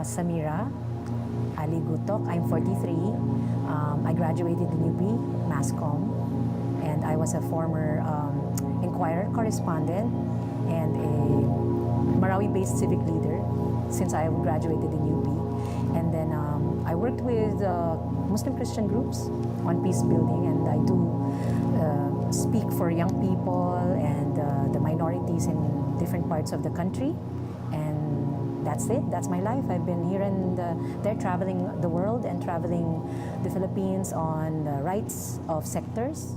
Samira Gutoc. I'm 43. I graduated in UP, MassCom, and I was a former Inquirer correspondent and a Marawi-based civic leader since I graduated in UP. And then I worked with Muslim Christian groups on peace building, and I do speak for young people and the minorities in different parts of the country. And that's it. That's my life. I've been here and there traveling the world and traveling the Philippines on the rights of sectors,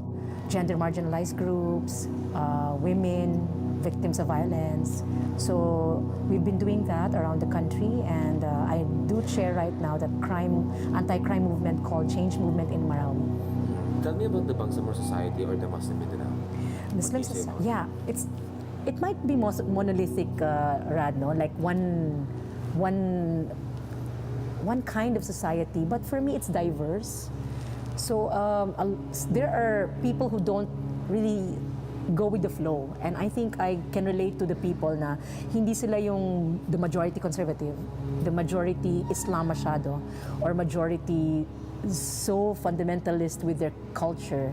gender marginalized groups, women, victims of violence. So we've been doing that around the country, and I do chair right now the anti-crime movement called Change Movement in Marawi. Tell me about the Bangsamoro Society or the Muslim Mindanao. Muslim Society, yeah, it might be monolithic, Rad, no? Like one kind of society, but for me it's diverse. So there are people who don't really go with the flow, and I think I can relate to the people na hindi sila yung the majority conservative, the majority Islam masyado, or majority so fundamentalist with their culture.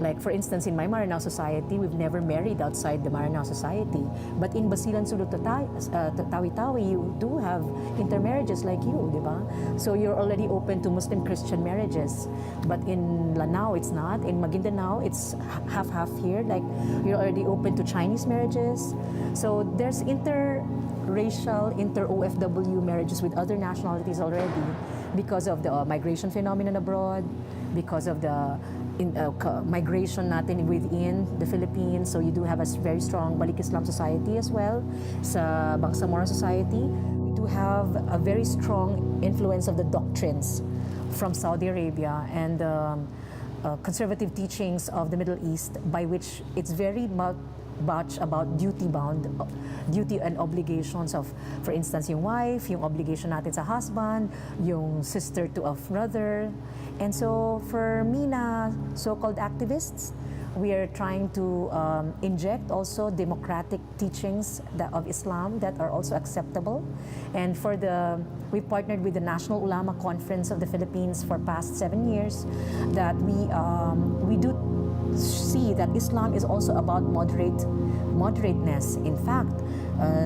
Like for instance, in my Maranao society, we've never married outside the Maranao society. But in Basilan Sulud Tawi-Tawi, you do have intermarriages like you, di ba? So you're already open to Muslim Christian marriages. But in Lanao, it's not. In Maguindanao, it's half-half here. Like you're already open to Chinese marriages. So there's interracial, inter-OFW marriages with other nationalities already because of the migration phenomenon abroad, because of the migration natin within the Philippines. So you do have a very strong Balik Islam society as well. Sa Bangsamoro society, we do have a very strong influence of the doctrines from Saudi Arabia and conservative teachings of the Middle East, by which it's very much about duty and obligations of, for instance, yung wife, yung obligation natin sa husband, yung sister to a brother. And so for me na so-called activists, we are trying to inject also democratic teachings of Islam that are also acceptable. And we partnered with the National Ulama Conference of the Philippines for past 7 years, that we do see that Islam is also about moderateness. In fact,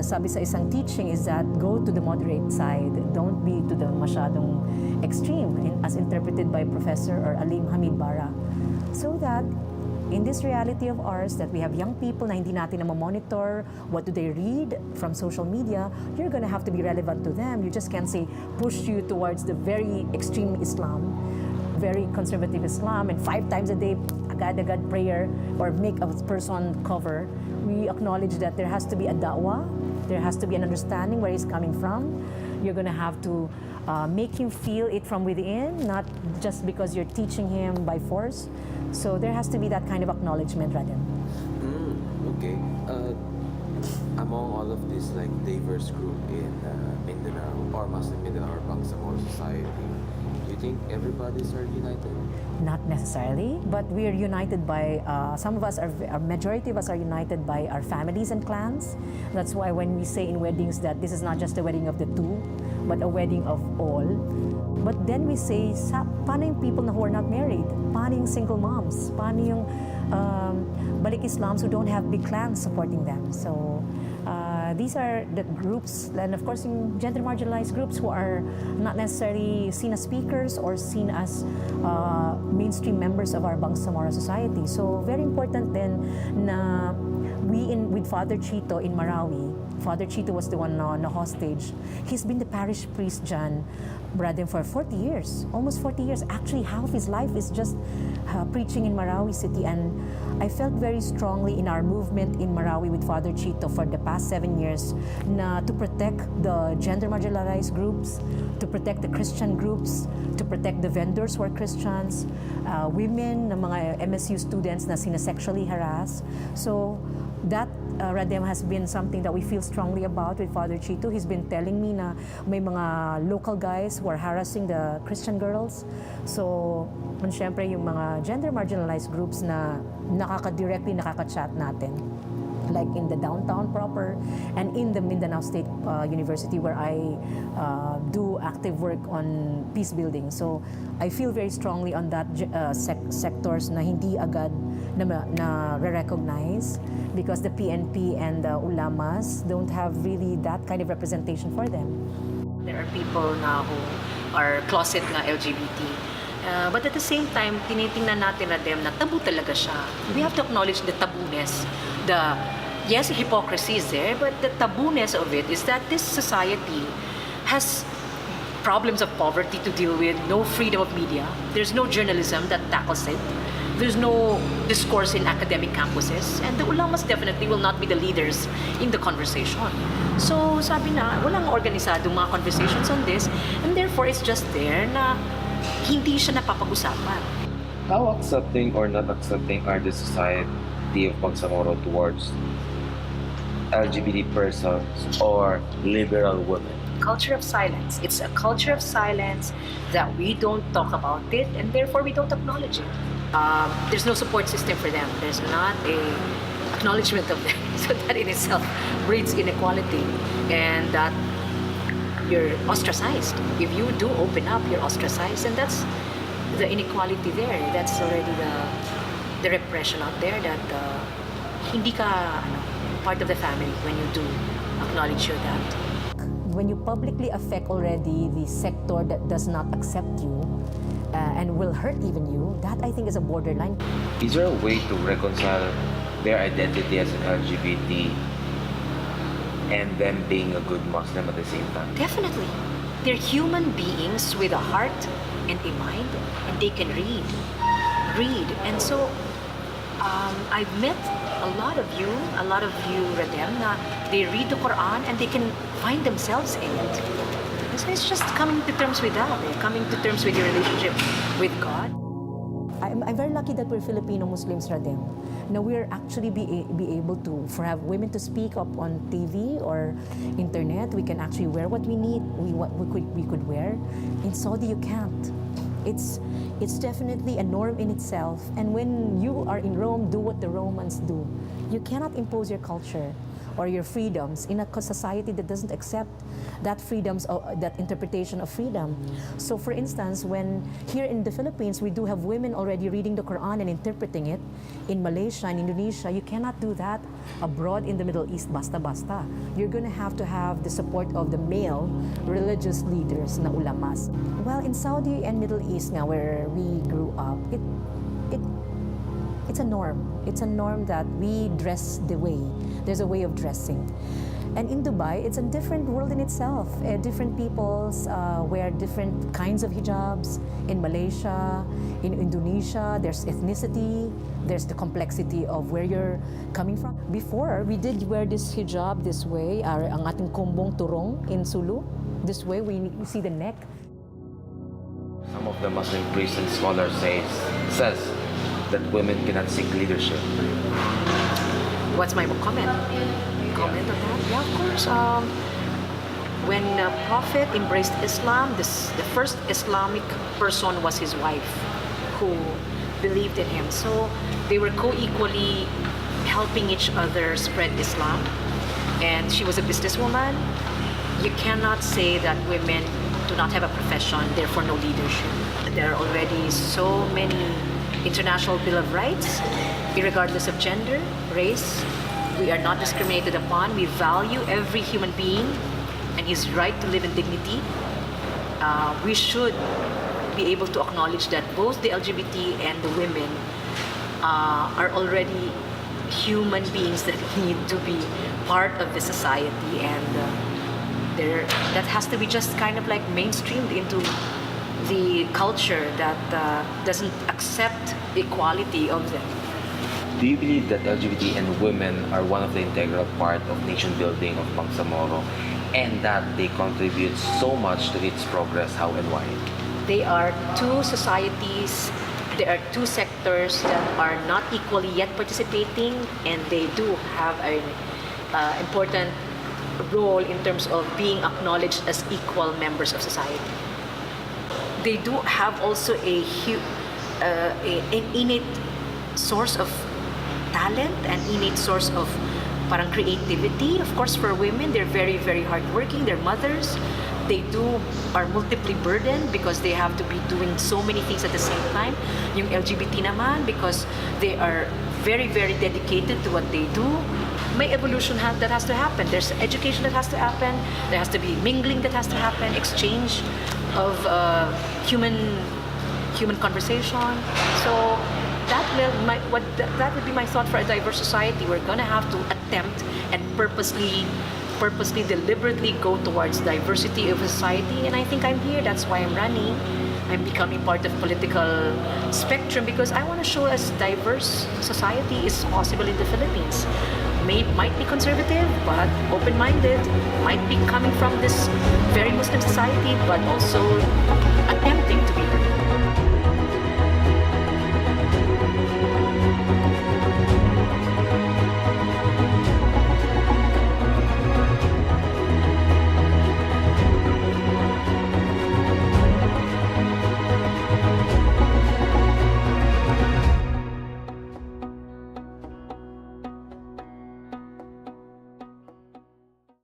sabi sa isang teaching is that go to the moderate side. Don't be to the masyadong extreme, as interpreted by Professor or Alim Hamid Bara. So that in this reality of ours, that we have young people na hindi natin na monitor what do they read from social media, you're gonna have to be relevant to them. You just can't say push you towards the very extreme Islam, very conservative Islam, and 5 times a day agad-agad prayer or make a person cover. We acknowledge that there has to be a da'wah, there has to be an understanding where he's coming from. You're gonna have to make him feel it from within, not just because you're teaching him by force. So there has to be that kind of acknowledgement, Radem. Okay. Among all of this like diverse group in Mindanao or Muslim Mindanao or Bangsamoro society, do you think everybody's are united? Not necessarily, but we are united by, some of us, a majority of us are united by our families and clans. That's why when we say in weddings that this is not just a wedding of the two, but a wedding of all. But then we say, paano yung people who are not married? Paano yung single moms? Paano yung Balik Islams who don't have big clans supporting them? So these are the groups, and of course yung gender marginalized groups who are not necessarily seen as speakers or seen as mainstream members of our Bangsamoro society. So very important then na with Father Chito in Marawi. Father Chito was the one na hostage. He's been the parish priest dyan, Braden, for 40 years, almost 40 years. Actually, half of his life is just preaching in Marawi City. And I felt very strongly in our movement in Marawi with Father Chito for the past 7 years na to protect the gender marginalized groups, to protect the Christian groups, to protect the vendors who are Christians, women, na mga MSU students na sexually harassed. So that Radem has been something that we feel strongly about with Father Chito. He's been telling me na may mga local guys who are harassing the Christian girls. So, syempre yung mga gender marginalized groups na directly nakaka-chat natin. like in the downtown proper, and in the Mindanao State University, where I do active work on peace building. So I feel very strongly on that sectors na hindi agad na re-recognize, because the PNP and the ulamas don't have really that kind of representation for them. There are people na who are closet na LGBT. But at the same time, tinitingnan natin na them na tabu talaga siya. We have to acknowledge the tabuness. Yes, hypocrisy is there, but the tabuness of it is that this society has problems of poverty to deal with, no freedom of media, there's no journalism that tackles it, there's no discourse in academic campuses, and the ulamas definitely will not be the leaders in the conversation. So sabi na, walang organisadong mga conversations on this, and therefore it's just there na hindi siya napapag-usapan. How accepting or not accepting are the society of Bangsamoro towards LGBT persons or liberal women? Culture of silence. It's a culture of silence that we don't talk about it, and therefore we don't acknowledge it. There's no support system for them. There's not a acknowledgement of them. So that in itself breeds inequality, and that you're ostracized. If you do open up, you're ostracized, and that's the inequality there. That's already the repression out there, that hindi ka part of the family when you do acknowledge your that. When you publicly affect already the sector that does not accept you and will hurt even you, that I think is a borderline. Is there a way to reconcile their identity as an LGBT and them being a good Muslim at the same time? Definitely. They're human beings with a heart and a mind, and they can read. And so, I've met a lot of you, Radem, na they read the Quran and they can find themselves in it. So it's just coming to terms with that, coming to terms with your relationship with God. I'm very lucky that we're Filipino Muslims, Radem. Now we're actually be able to, for have women to speak up on TV or internet. We can actually wear what we need, what we could wear. In Saudi, you can't. It's definitely a norm in itself. And when you are in Rome, do what the Romans do. You cannot impose your culture or your freedoms in a society that doesn't accept that freedoms, that interpretation of freedom. So for instance, when here in the Philippines, we do have women already reading the Quran and interpreting it. In Malaysia and Indonesia, you cannot do that abroad in the Middle East, basta-basta. You're gonna have to have the support of the male religious leaders na ulamas. Well, in Saudi and Middle East nga, where we grew up, it's a norm. It's a norm that we dress the way. There's a way of dressing. And in Dubai, it's a different world in itself. Different peoples wear different kinds of hijabs. In Malaysia, in Indonesia, there's ethnicity, there's the complexity of where you're coming from. Before, we did wear this hijab this way, ang ating kumbong turong in Sulu. This way, we see the neck. Some of the Muslim priests and scholars says that women cannot seek leadership. What's my comment? Comment on that? Yeah, of course. When Prophet embraced Islam, the first Islamic person was his wife, who believed in him. So they were co-equally helping each other spread Islam. And she was a businesswoman. You cannot say that women do not have a profession, therefore no leadership. There are already so many international Bill of Rights, regardless of gender, race. We are not discriminated upon. We value every human being and his right to live in dignity. We should be able to acknowledge that both the LGBT and the women are already human beings that need to be part of the society, and that has to be just kind of like mainstreamed into the culture that doesn't accept equality of them. Do you believe that LGBT and women are one of the integral part of nation building of Bangsamoro, and that they contribute so much to its progress? How and why? They are two societies, there are two sectors that are not equally yet participating, and they do have an important role in terms of being acknowledged as equal members of society. They do have also an innate source of talent and innate source of parang creativity. Of course, for women, they're very, very hardworking. They're mothers. They are multiply burdened because they have to be doing so many things at the same time. Yung LGBT naman, because they are very, very dedicated to what they do. May evolution that has to happen. There's education that has to happen. There has to be mingling that has to happen. Exchange of human conversation. So that would be my thought for a diverse society. We're gonna have to attempt and purposely, deliberately go towards diversity of society. And I think I'm here. That's why I'm running. I'm becoming part of political spectrum because I want to show us diverse society is possible in the Philippines. Might be conservative, but open-minded. Might be coming from this very Muslim society, but also attempt